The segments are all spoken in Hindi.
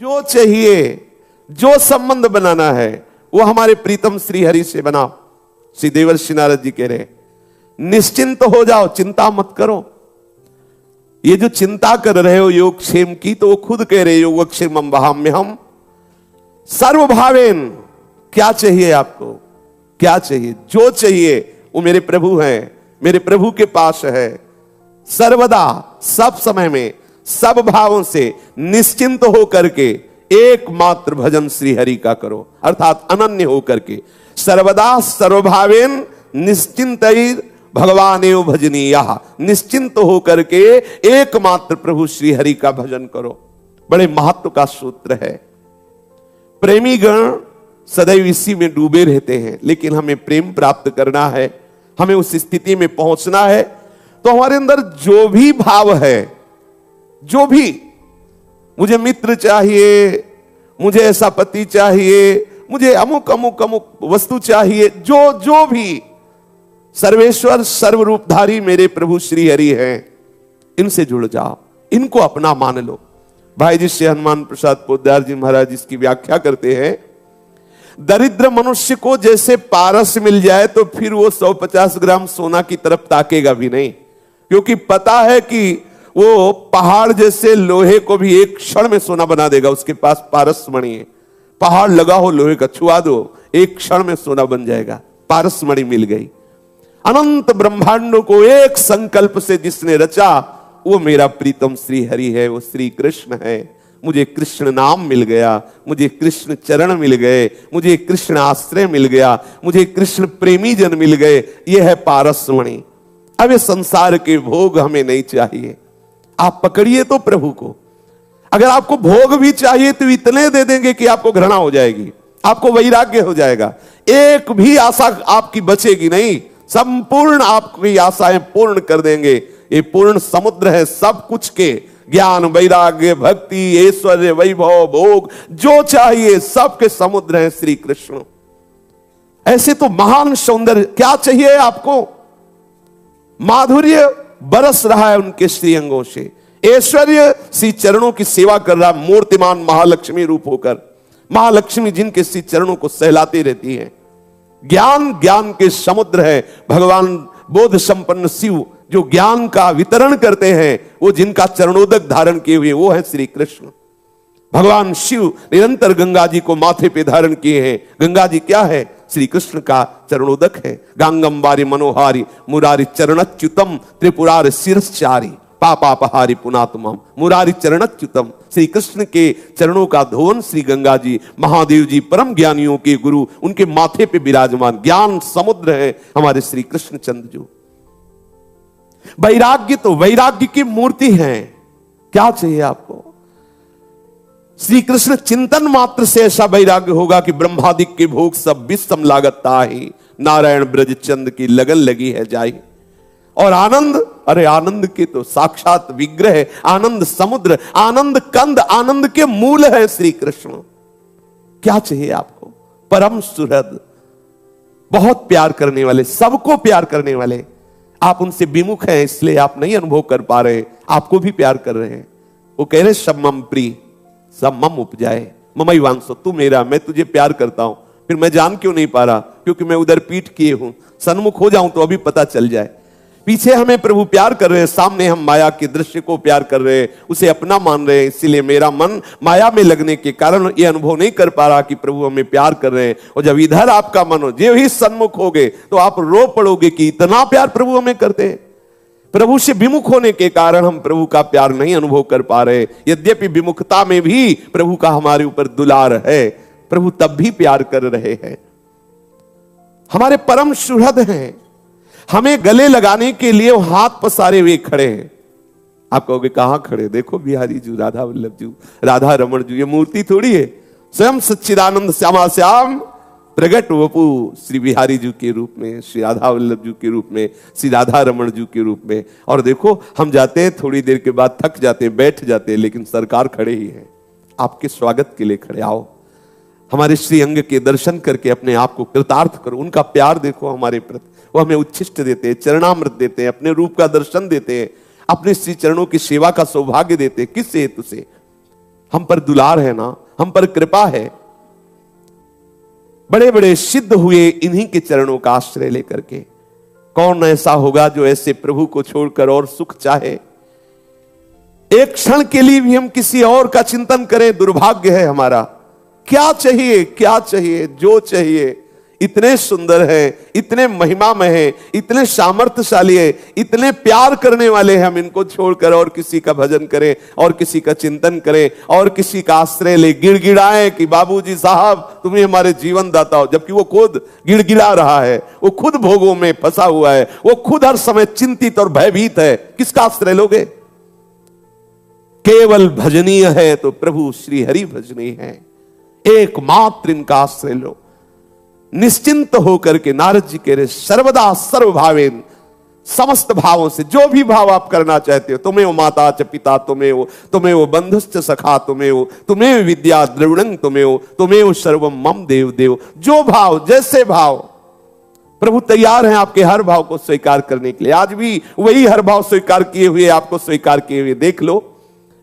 जो चाहिए, जो संबंध बनाना है वो हमारे प्रीतम श्री हरि से बना। श्री देवर्षि नारद जी कह रहे निश्चिंत हो जाओ, चिंता मत करो। ये जो चिंता कर रहे हो योगक्षेम की, तो वो खुद कह रहे योगक्षेमम वहाम्यहम सर्वभावेन। क्या चाहिए आपको, क्या चाहिए? जो चाहिए वो मेरे प्रभु हैं, मेरे प्रभु के पास है। सर्वदा, सब समय में, सब भावों से निश्चिंत हो करके एकमात्र भजन श्री हरि का करो, अर्थात अनन्य हो करके। सर्वदा सर्वभावेन निश्चिंत भगवान एव भजनीय। निश्चिंत हो करके एकमात्र प्रभु श्री हरि का भजन करो। बड़े महत्व का सूत्र है। प्रेमी गण सदैव इसी में डूबे रहते हैं, लेकिन हमें प्रेम प्राप्त करना है, हमें उस स्थिति में पहुंचना है, तो हमारे अंदर जो भी भाव है, जो भी, मुझे मित्र चाहिए, मुझे ऐसा पति चाहिए, मुझे अमुक अमुक अमुक वस्तु चाहिए, जो जो भी, सर्वेश्वर सर्वरूपधारी मेरे प्रभु श्री हरि हैं, इनसे जुड़ जाओ, इनको अपना मान लो। भाई जी श्री हनुमान प्रसाद पोद्दार जी महाराज इसकी व्याख्या करते हैं, दरिद्र मनुष्य को जैसे पारस मिल जाए तो फिर वो 150 ग्राम सोना की तरफ ताकेगा भी नहीं, क्योंकि पता है कि वो पहाड़ जैसे लोहे को भी एक क्षण में सोना बना देगा। उसके पास पारस मणि है, पहाड़ लगा हो लोहे का, छुआ दो, एक क्षण में सोना बन जाएगा। पारस मणि मिल गई। अनंत ब्रह्मांडों को एक संकल्प से जिसने रचा, वो मेरा प्रीतम श्री हरि है, वो श्री कृष्ण है। मुझे कृष्ण नाम मिल गया, मुझे कृष्ण चरण मिल गए, मुझे कृष्ण आश्रय मिल गया, मुझे कृष्ण प्रेमी जन मिल गए। ये है पारस मणि। अब ये संसार के भोग हमें नहीं चाहिए। आप पकड़िए तो प्रभु को। अगर आपको भोग भी चाहिए तो इतने दे देंगे कि आपको घृणा हो जाएगी, आपको वैराग्य हो जाएगा, एक भी आशा आपकी बचेगी नहीं। संपूर्ण आपकी आशाएं पूर्ण कर देंगे। ये पूर्ण समुद्र है सब कुछ के, ज्ञान वैराग्य भक्ति ऐश्वर्य वैभव भोग, जो चाहिए सबके समुद्र है श्री कृष्ण। ऐसे तो महान सौंदर्य, क्या चाहिए आपको? माधुर्य बरस रहा है उनके श्री अंगों से, ऐश्वर्य श्री चरणों की सेवा कर रहा, मूर्तिमान महालक्ष्मी रूप होकर। महालक्ष्मी जिनके श्री चरणों को सहलाती रहती है। ज्ञान, ज्ञान के समुद्र है। भगवान बोध संपन्न शिव जो ज्ञान का वितरण करते हैं, वो जिनका चरणोदक धारण किए हुए, वो है श्री कृष्ण। भगवान शिव निरंतर गंगा जी को माथे पे धारण किए हैं। गंगा जी क्या है? श्री कृष्ण का चरणोदक है। गांगम बारी मनोहारी मुरारी चरणच्युतम त्रिपुरार शिरश्चारी पापापहारी पुनातुमम। मुरारी चरणच्युतम, श्री कृष्ण के चरणों का धोवन श्री गंगा जी, महादेव जी परम ज्ञानियों के गुरु, उनके माथे पे विराजमान ज्ञान समुद्र है हमारे श्री कृष्ण चंद्र जो। वैराग्य तो वैराग्य की मूर्ति है। क्या चाहिए आपको? श्री कृष्ण चिंतन मात्र से ऐसा वैराग्य होगा कि ब्रह्मादिक के भोग सब विषम लागत ताहि, नारायण ब्रज चंद की लगन लगी है जाई। और आनंद, अरे आनंद के तो साक्षात विग्रह, आनंद समुद्र, आनंद कंद, आनंद के मूल है श्री कृष्ण। क्या चाहिए आपको? परम सुहृद, बहुत प्यार करने वाले, सबको प्यार करने वाले। आप उनसे विमुख हैं इसलिए आप नहीं अनुभव कर पा रहे, आपको भी प्यार कर रहे हैं। वो कह रहे सब मम प्रिय सब मम उपजाए ममई वांसो, तू मेरा, मैं तुझे प्यार करता हूं। फिर मैं जान क्यों नहीं पा रहा? क्योंकि मैं उधर पीठ किए हूं। सन्मुख हो जाऊं तो अभी पता चल जाए। पीछे हमें प्रभु प्यार कर रहे हैं, सामने हम माया के दृश्य को प्यार कर रहे हैं, उसे अपना मान रहे हैं। इसीलिए मेरा मन माया में लगने के कारण ये अनुभव नहीं कर पा रहा कि प्रभु हमें प्यार कर रहे हैं। और जब इधर आपका मन हो, जो ही सन्मुख होगे तो आप रो पड़ोगे कि इतना प्यार प्रभु हमें करते हैं। प्रभु से विमुख होने के कारण हम प्रभु का प्यार नहीं अनुभव कर पा रहे। यद्यपि विमुखता में भी प्रभु का हमारे ऊपर दुलार है, प्रभु तब भी प्यार कर रहे हैं। हमारे परम सुहृद हैं, हमें गले लगाने के लिए हाथ पसारे हुए खड़े हैं। आप कहोगे कहां खड़े? देखो बिहारी जी, राधा वल्लभ जी, राधा रमण जी, ये मूर्ति थोड़ी है। स्वयं सच्चिदानंद श्यामा श्याम प्रगट वपु श्री बिहारी जी के रूप में, श्री राधा वल्लभ जी के रूप में, श्री राधा रमण जी के रूप में। और देखो हम जाते हैं, थोड़ी देर के बाद थक जाते हैं, बैठ जाते हैं, लेकिन सरकार खड़े ही है, आपके स्वागत के लिए खड़े। आओ हमारे श्री अंग के दर्शन करके अपने आप को कृतार्थ करो। उनका प्यार देखो हमारे प्रति, वो हमें उच्छिष्ट देते हैं, चरणामृत देते हैं, अपने रूप का दर्शन देते हैं, अपने श्री चरणों की सेवा का सौभाग्य देते हैं। किस हेतु से? हम पर दुलार है ना, हम पर कृपा है। बड़े बड़े सिद्ध हुए इन्हीं के चरणों का आश्रय लेकर के। कौन ऐसा होगा जो ऐसे प्रभु को छोड़कर और सुख चाहे? एक क्षण के लिए भी हम किसी और का चिंतन करें, दुर्भाग्य है हमारा। क्या चाहिए, क्या चाहिए, जो चाहिए। इतने सुंदर हैं, इतने महिमामय हैं, इतने सामर्थ्यशाली हैं, इतने प्यार करने वाले हैं। हम इनको छोड़कर और किसी का भजन करें, और किसी का चिंतन करें, और किसी का आश्रय ले, गिड़गिड़ाएं कि बाबूजी साहब तुम्हें हमारे जीवन दाता हो, जबकि वो खुद गिड़गिड़ा रहा है, वो खुद भोगों में फंसा हुआ है, वो खुद हर समय चिंतित और भयभीत है। किसका आश्रय लोगे? केवल भजनीय है तो प्रभु श्री हरि भजनीय है। एकमात्र इनका आश्रय लो। निश्चिंत होकर के नारद जी कह रहे सर्वदा सर्वभावेन, समस्त भावों से जो भी भाव आप करना चाहते हो, तुम्हें वो माता च पिता, तुम्हें वो बंधुश्च सखा, तुम्हें विद्या द्रविणं, तुम्हें वो सर्वम मम देव देव। जो भाव, जैसे भाव, प्रभु तैयार हैं आपके हर भाव को स्वीकार करने के लिए। आज भी वही हर भाव स्वीकार किए हुए, आपको स्वीकार किए हुए। देख लो,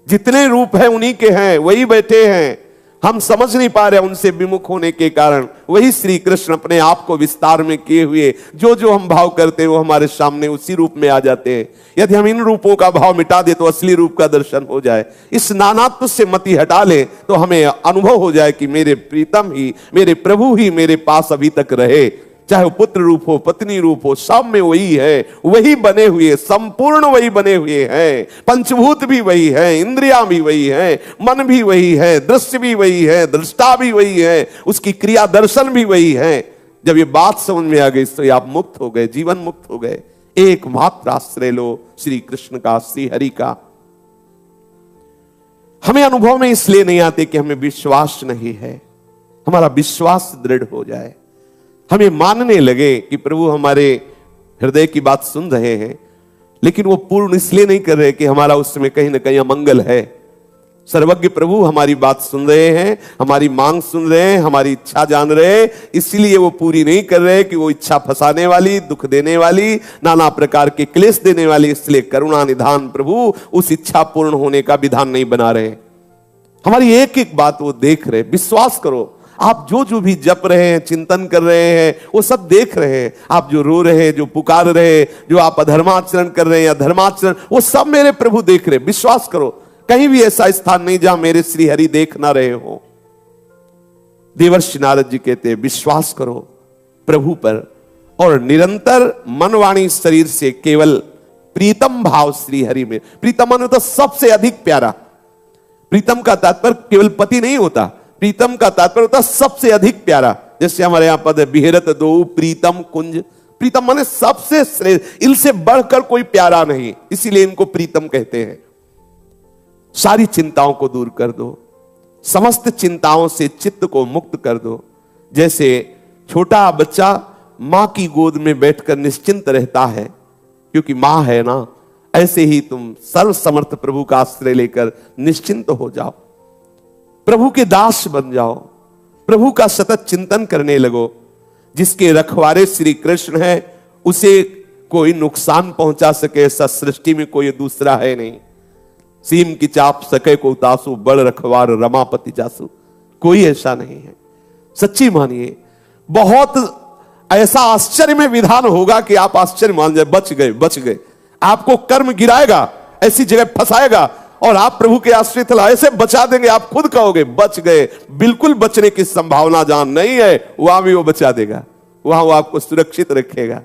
जितने रूप हैं उन्हीं के हैं, वही बैठे हैं। हम समझ नहीं पा रहे उनसे विमुख होने के कारण। वही श्री कृष्ण अपने आप को विस्तार में किए हुए, जो जो हम भाव करते हैं वो हमारे सामने उसी रूप में आ जाते हैं। यदि हम इन रूपों का भाव मिटा दे तो असली रूप का दर्शन हो जाए। इस नानात्व से मति हटा ले तो हमें अनुभव हो जाए कि मेरे प्रीतम ही, मेरे प्रभु ही मेरे पास अभी तक रहे। चाहे वो पुत्र रूप हो, पत्नी रूप हो, सब में वही है, वही बने हुए, संपूर्ण वही बने हुए हैं। पंचभूत भी वही है, इंद्रियां भी वही है, मन भी वही है, दृश्य भी वही है, दृष्टा भी वही है, उसकी क्रिया दर्शन भी वही है। जब ये बात समझ में आ गई तो आप मुक्त हो गए, जीवन मुक्त हो गए। एकमात्र आश्रय लो श्री कृष्ण का, श्री हरि का। हमें अनुभव में इसलिए नहीं आते कि हमें विश्वास नहीं है। हमारा विश्वास दृढ़ हो जाए, हमें मानने लगे कि प्रभु हमारे हृदय की बात सुन रहे हैं, लेकिन वो पूर्ण इसलिए नहीं कर रहे कि हमारा उसमें कहीं ना कहीं अमंगल है। सर्वज्ञ प्रभु हमारी बात सुन रहे हैं, हमारी मांग सुन रहे हैं, हमारी इच्छा जान रहे हैं, इसलिए वो पूरी नहीं कर रहे कि वो इच्छा फंसाने वाली, दुख देने वाली, नाना प्रकार के क्लेश देने वाली। इसलिए करुणा निधान प्रभु उस इच्छा पूर्ण होने का विधान नहीं बना रहे। हमारी एक एक बात वो देख रहे। विश्वास करो, आप जो जो भी जप रहे हैं, चिंतन कर रहे हैं, वो सब देख रहे हैं। आप जो रो रहे हैं, जो पुकार रहे हैं, जो आप अधर्माचरण कर रहे हैं या धर्माचरण, वो सब मेरे प्रभु देख रहे हैं। विश्वास करो, कहीं भी ऐसा स्थान नहीं जहां मेरे श्री हरि देख ना रहे हो। देवर्षि नारद जी कहते हैं विश्वास करो प्रभु पर, और निरंतर मन वाणी शरीर से केवल प्रीतम भाव श्री हरि में। प्रीतम मन तो सबसे अधिक प्यारा। प्रीतम का तात्पर्य केवल पति नहीं होता, प्रीतम का तात्पर्य होता सबसे अधिक प्यारा। जैसे हमारे यहां पद है बिहरत दो प्रीतम कुंज। प्रीतम माने सबसे श्रेष्ठ, इनसे बढ़कर कोई प्यारा नहीं, इसीलिए इनको प्रीतम कहते हैं। सारी चिंताओं को दूर कर दो, समस्त चिंताओं से चित्त को मुक्त कर दो। जैसे छोटा बच्चा मां की गोद में बैठकर निश्चिंत रहता है क्योंकि मां है ना, ऐसे ही तुम सर्व समर्थ प्रभु का आश्रय लेकर निश्चिंत हो जाओ, प्रभु के दास बन जाओ, प्रभु का सतत चिंतन करने लगो। जिसके रखवारे श्री कृष्ण है उसे कोई नुकसान पहुंचा सके ऐसा सृष्टि में कोई दूसरा है नहीं। सीम की चाप सके को उतासु, बड़ रखवार रमापति जासु, कोई ऐसा नहीं है। सच्ची मानिए, बहुत ऐसा आश्चर्य में विधान होगा कि आप आश्चर्य मान जाए, बच गए बच गए। आपको कर्म गिराएगा, ऐसी जगह फंसाएगा और आप प्रभु के आश्रित ऐसे बचा देंगे, आप खुद कहोगे बच गए। बिल्कुल बचने की संभावना जहां नहीं है वहां भी वो बचा देगा, वहां वो आपको सुरक्षित रखेगा।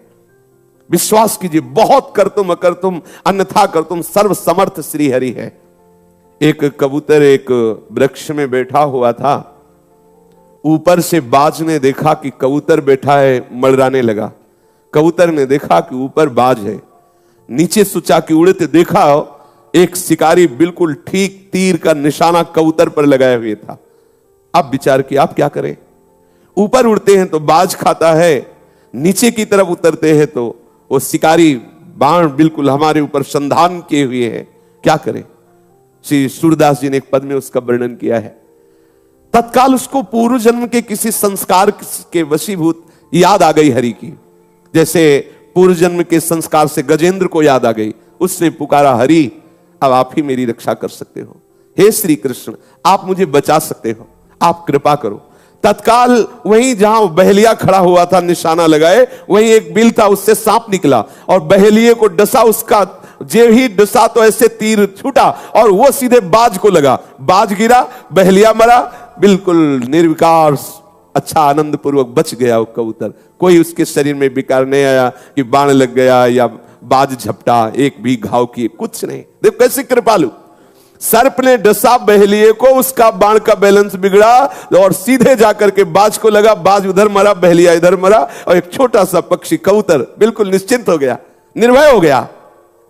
विश्वास कीजिए, बहुत कर तुम अकर तुम अन्यथा कर तुम सर्व समर्थ श्री हरि है। एक कबूतर एक वृक्ष में बैठा हुआ था, ऊपर से बाज ने देखा कि कबूतर बैठा है, मड़राने लगा। कबूतर ने देखा कि ऊपर बाज है, नीचे सोचा कि उड़ते देखा एक शिकारी बिल्कुल ठीक तीर का निशाना कबूतर पर लगाए हुए था। अब विचार किया आप क्या करें, ऊपर उड़ते हैं तो बाज खाता है, नीचे की तरफ उतरते हैं तो वो शिकारी बाण बिल्कुल हमारे ऊपर संधान किए हुए है, क्या करें। श्री सूरदास जी ने एक पद में उसका वर्णन किया है। तत्काल उसको पूर्व जन्म के किसी संस्कार के वशीभूत याद आ गई हरि की, जैसे पूर्व जन्म के संस्कार से गजेंद्र को याद आ गई। उसने पुकारा हरि अब आप ही मेरी रक्षा कर सकते हो। हे श्री कृष्ण, आप मुझे बचा सकते हो, आप कृपा करो। तत्काल वहीं जहां बहेलिया खड़ा हुआ था निशाना लगाए, वहीं एक बिल था, उससे सांप निकला और बहेलिए को डसा। उसका जे ही डसा तो ऐसे तीर छूटा और वो सीधे बाज को लगा। बाज गिरा, बहेलिया मरा, बिल्कुल निर्विकार, अच्छा आनंद पूर्वक बच गया वो कबूतर। कोई उसके शरीर में विकार नहीं आया कि बाण लग गया या बाज झपटा, एक भी घाव किए, कुछ नहीं। देखो कैसे कृपालु। सर्प ने डसा बहेलिए को, उसका बाण का बैलेंस बिगड़ा और सीधे जाकर के बाज को लगा। बाज उधर मरा, बहेलिया इधर मरा और एक छोटा सा पक्षी कबूतर बिल्कुल निश्चिंत हो गया, निर्भय हो गया।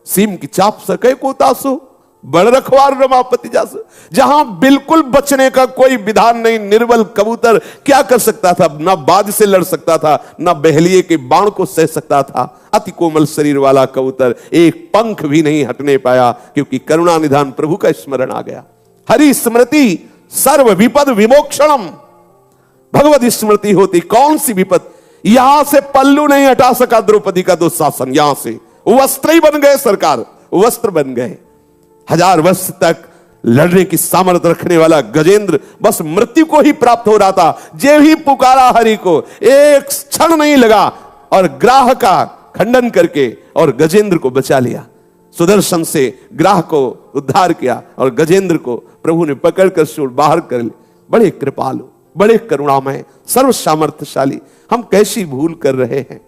सीम की चाप सके को तासु, बड़ रखवार रमापति जासु। जहां बिल्कुल बचने का कोई विधान नहीं, निर्बल कबूतर क्या कर सकता था? ना बाज से लड़ सकता था, ना बहेलिए के बाण को सह सकता था। अति कोमल शरीर वाला कबूतर एक पंख भी नहीं हटने पाया, क्योंकि करुणा निधान प्रभु का स्मरण आ गया। हरि स्मृति सर्व विपद विमोक्षणम। भगवत स्मृति होती, कौन सी विपद? यहां से पल्लू नहीं हटा सका द्रौपदी का दुशासन, यहां से वस्त्र ही बन गए, सरकार वस्त्र बन गए। 1000 वर्ष तक लड़ने की सामर्थ्य रखने वाला गजेंद्र बस मृत्यु को ही प्राप्त हो रहा था। जे ही पुकारा हरि को, एक क्षण नहीं लगा और ग्राह का खंडन करके और गजेंद्र को बचा लिया। सुदर्शन से ग्राह को उद्धार किया और गजेंद्र को प्रभु ने पकड़कर सूर बाहर कर लिया। बड़े कृपालु, बड़े करुणामय, सर्व सामर्थ्यशाली। हम कैसी भूल कर रहे हैं?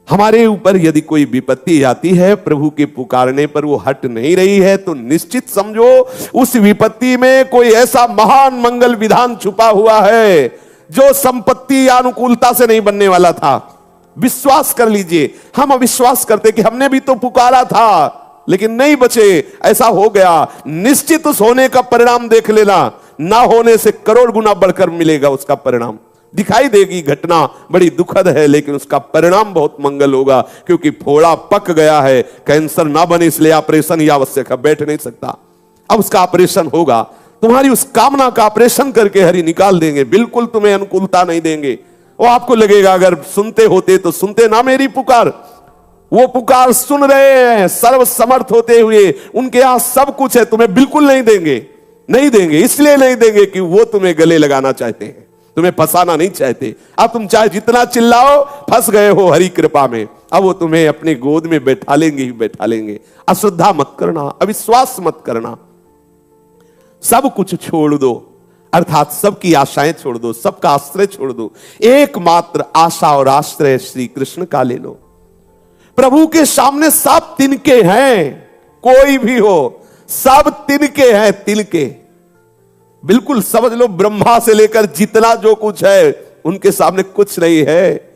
हमारे ऊपर यदि कोई विपत्ति आती है, प्रभु के पुकारने पर वो हट नहीं रही है, तो निश्चित समझो उस विपत्ति में कोई ऐसा महान मंगल विधान छुपा हुआ है जो संपत्ति या अनुकूलता से नहीं बनने वाला था। विश्वास कर लीजिए। हम अविश्वास करते कि हमने भी तो पुकारा था लेकिन नहीं बचे, ऐसा हो गया। निश्चित उस होने का परिणाम देख लेना, ना होने से करोड़ गुना बढ़कर मिलेगा उसका परिणाम। दिखाई देगी घटना बड़ी दुखद है, लेकिन उसका परिणाम बहुत मंगल होगा, क्योंकि फोड़ा पक गया है। कैंसर ना बने इसलिए ऑपरेशन ही आवश्यक है, बैठ नहीं सकता। अब उसका ऑपरेशन होगा। तुम्हारी उस कामना का ऑपरेशन करके हरि निकाल देंगे। बिल्कुल तुम्हें अनुकूलता नहीं देंगे। वो आपको लगेगा अगर सुनते होते तो सुनते ना मेरी पुकार। वो पुकार सुन रहे हैं, सर्व समर्थ होते हुए। उनके यहां सब कुछ है, तुम्हें बिल्कुल नहीं देंगे। नहीं देंगे इसलिए नहीं देंगे कि वो तुम्हें गले लगाना चाहते हैं, तुम्हें फंसाना नहीं चाहते। अब तुम चाहे जितना चिल्लाओ, फंस गए हो हरि कृपा में। अब वो तुम्हें अपने गोद में बैठा लेंगे ही बैठा लेंगे। अश्रद्धा मत करना, अविश्वास मत करना। सब कुछ छोड़ दो, अर्थात सबकी आशाएं छोड़ दो, सबका आश्रय छोड़ दो। एकमात्र आशा और आश्रय श्री कृष्ण का ले लो। प्रभु के सामने सब तिनके हैं, कोई भी हो, सब तिनके हैं, तिनके। बिल्कुल समझ लो, ब्रह्मा से लेकर जितना जो कुछ है उनके सामने कुछ नहीं है।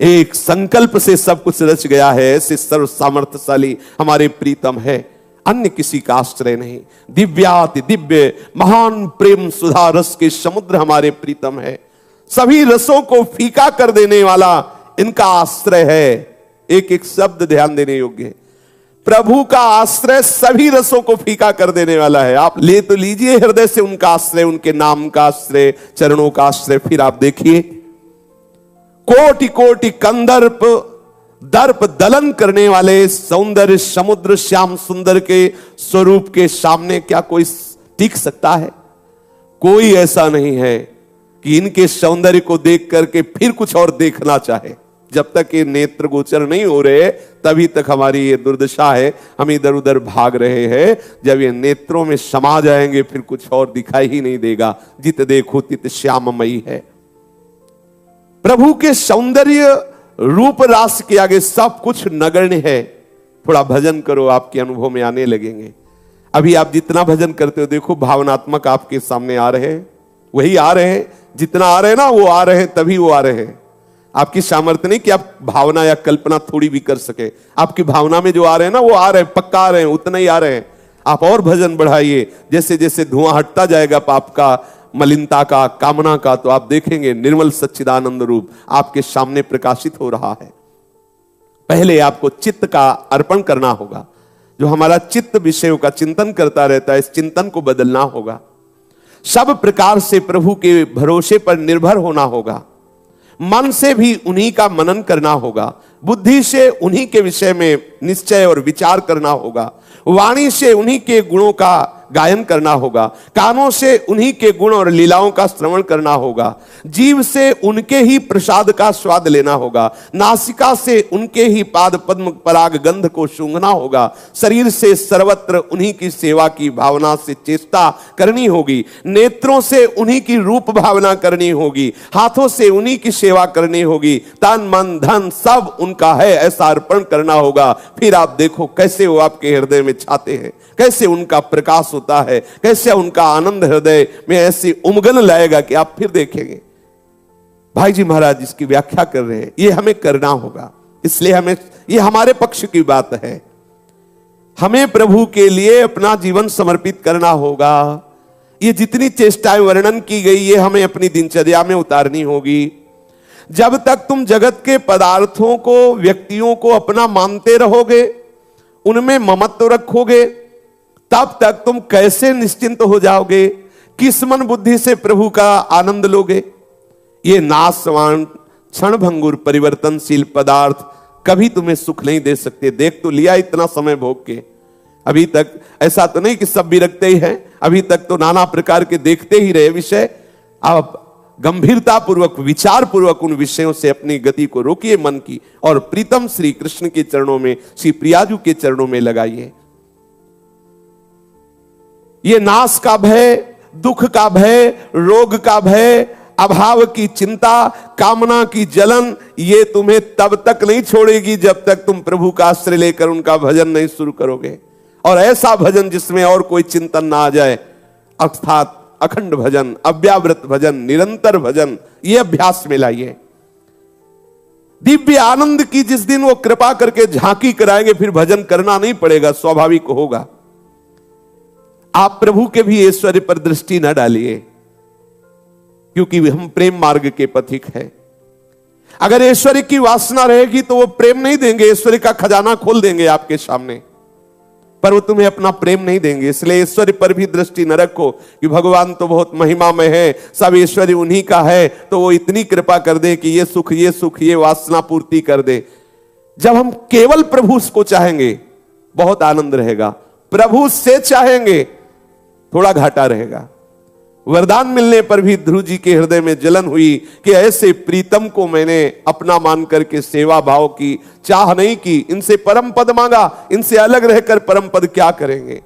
एक संकल्प से सब कुछ रच गया है। ऐसे सर्व सामर्थ्यशाली हमारे प्रीतम है, अन्य किसी का आश्रय नहीं। दिव्याति दिव्य महान प्रेम सुधा रस के समुद्र हमारे प्रीतम है। सभी रसों को फीका कर देने वाला इनका आश्रय है। एक एक शब्द ध्यान देने योग्य है। प्रभु का आश्रय सभी रसों को फीका कर देने वाला है। आप ले तो लीजिए हृदय से उनका आश्रय, उनके नाम का आश्रय, चरणों का आश्रय। फिर आप देखिए, कोटि कोटि कंदर्प दर्प दलन करने वाले सौंदर्य समुद्र श्याम सुंदर के स्वरूप के सामने क्या कोई टिक सकता है? कोई ऐसा नहीं है कि इनके सौंदर्य को देख करके फिर कुछ और देखना चाहे। जब तक ये नेत्र गोचर नहीं हो रहे, तभी तक हमारी ये दुर्दशा है। हम इधर उधर भाग रहे हैं। जब ये नेत्रों में समा जाएंगे, फिर कुछ और दिखाई ही नहीं देगा। जित देखो तित श्याममयी है। प्रभु के सौंदर्य रूप रास के आगे सब कुछ नगण्य है। थोड़ा भजन करो, आपके अनुभव में आने लगेंगे। अभी आप जितना भजन करते हो, देखो भावनात्मक आपके सामने आ रहे हैं, वही आ रहे हैं। जितना आ रहे हैं ना, वो आ रहे हैं, तभी वो आ रहे हैं। आपकी सामर्थ्य नहीं कि आप भावना या कल्पना थोड़ी भी कर सके। आपकी भावना में जो आ रहे हैं ना, वो आ रहे हैं, पक्का आ रहे हैं, उतना ही आ रहे हैं। आप और भजन बढ़ाइए। जैसे जैसे धुआं हटता जाएगा पाप का, मलिनता का, कामना का, तो आप देखेंगे निर्मल सच्चिदानंद रूप आपके सामने प्रकाशित हो रहा है। पहले आपको चित्त का अर्पण करना होगा। जो हमारा चित्त विषयों का चिंतन करता रहता है, इस चिंतन को बदलना होगा। सब प्रकार से प्रभु के भरोसे पर निर्भर होना होगा। मन से भी उन्हीं का मनन करना होगा। बुद्धि से उन्हीं के विषय में निश्चय और विचार करना होगा। वाणी से उन्हीं के गुणों का गायन करना होगा, कानों से उन्हीं के गुण और लीलाओं का श्रवण करना होगा, जीभ से उनके ही प्रसाद का स्वाद लेना होगा, नासिका से उनके ही पाद पद्म पराग गंध को सूंघना होगा, शरीर से सर्वत्र उन्हीं की सेवा की भावना से चेष्टा करनी होगी, नेत्रों से उन्हीं की रूप भावना करनी होगी, हाथों से उन्हीं की सेवा करनी होगी, तन मन धन सब उनका है ऐसा अर्पण करना होगा। फिर आप देखो कैसे वो आपके हृदय में छाते हैं, कैसे उनका प्रकाश होता है, कैसे उनका आनंद हृदय में ऐसी उमगन लाएगा कि आप फिर देखेंगे। भाई जी महाराज इसकी व्याख्या कर रहे हैं, ये हमें करना होगा, इसलिए हमें, ये हमारे पक्ष की बात है, हमें प्रभु के लिए अपना जीवन समर्पित करना होगा। ये जितनी चेष्टाएं वर्णन की गई ये हमें अपनी दिनचर्या में उतारनी होगी। जब तक तुम जगत के पदार्थों को, व्यक्तियों को अपना मानते रहोगे, उनमें ममत्व रखोगे, तब तक तुम कैसे निश्चिंत हो जाओगे, किस मन बुद्धि से प्रभु का आनंद लोगे। ये नाशवान क्षण भंगुर परिवर्तनशील पदार्थ कभी तुम्हें सुख नहीं दे सकते। देख तो लिया इतना समय भोग के, अभी तक ऐसा तो नहीं कि सब भी रखते ही हैं, अभी तक तो नाना प्रकार के देखते ही रहे विषय। आप गंभीरता पूर्वक, विचार पूर्वक उन विषयों से अपनी गति को रोकिए मन की, और प्रीतम श्री कृष्ण के चरणों में, श्री प्रियाजू के चरणों में लगाइए। ये नाश का भय, दुख का भय, रोग का भय, अभाव की चिंता, कामना की जलन, ये तुम्हें तब तक नहीं छोड़ेगी जब तक तुम प्रभु का आश्रय लेकर उनका भजन नहीं शुरू करोगे। और ऐसा भजन जिसमें और कोई चिंतन ना आ जाए, अर्थात अखंड भजन, अव्यावृत भजन, निरंतर भजन, ये अभ्यास में लाइए। दिव्य आनंद की जिस दिन वो कृपा करके झांकी कराएंगे, फिर भजन करना नहीं पड़ेगा, स्वाभाविक होगा। आप प्रभु के भी ऐश्वर्य पर दृष्टि न डालिए, क्योंकि हम प्रेम मार्ग के पथिक हैं। अगर ऐश्वर्य की वासना रहेगी तो वो प्रेम नहीं देंगे, ऐश्वर्य का खजाना खोल देंगे आपके सामने, पर वो तुम्हें अपना प्रेम नहीं देंगे। इसलिए ऐश्वर्य पर भी दृष्टि न रखो कि भगवान तो बहुत महिमा में है, सब ऐश्वर्य उन्हीं का है, तो वो इतनी कृपा कर दे कि ये सुख, ये सुख, ये वासना पूर्ति कर दे। जब हम केवल प्रभु को चाहेंगे बहुत आनंद रहेगा, प्रभु से चाहेंगे थोड़ा घाटा रहेगा। वरदान मिलने पर भी ध्रुव जी के हृदय में जलन हुई कि ऐसे प्रीतम को मैंने अपना मान करके सेवा भाव की चाह नहीं की, इनसे परम पद मांगा, इनसे अलग रहकर परम पद क्या करेंगे।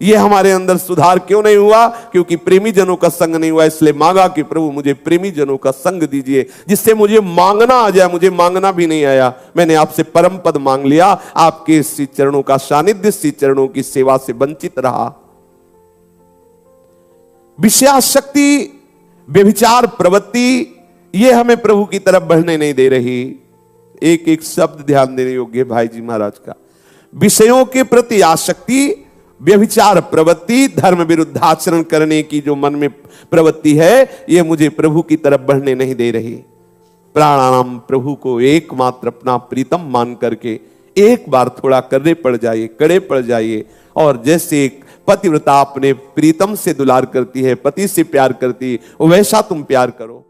ये हमारे अंदर सुधार क्यों नहीं हुआ? क्योंकि प्रेमी जनों का संग नहीं हुआ। इसलिए मांगा कि प्रभु मुझे प्रेमी जनों का संग दीजिए, जिससे मुझे मांगना आ जाए। मुझे मांगना भी नहीं आया, मैंने आपसे परम पद मांग लिया, आपके श्री चरणों का सानिध्य, श्री चरणों की सेवा से वंचित रहा। विषयाशक्ति, व्यभिचार प्रवृत्ति, ये हमें प्रभु की तरफ बढ़ने नहीं दे रही। एक एक शब्द ध्यान देने योग्य भाई जी महाराज का। विषयों के प्रति आसक्ति, व्यभिचार प्रवृत्ति, धर्म विरुद्ध आचरण करने की जो मन में प्रवृत्ति है, ये मुझे प्रभु की तरफ बढ़ने नहीं दे रही। प्राणायाम प्रभु को एकमात्र अपना प्रीतम मान करके एक बार थोड़ा कड़े पड़ जाइए, कड़े पड़ जाइए, और जैसे एक पतिव्रता अपने प्रीतम से दुलार करती है, पति से प्यार करती है, वैसा तुम प्यार करो।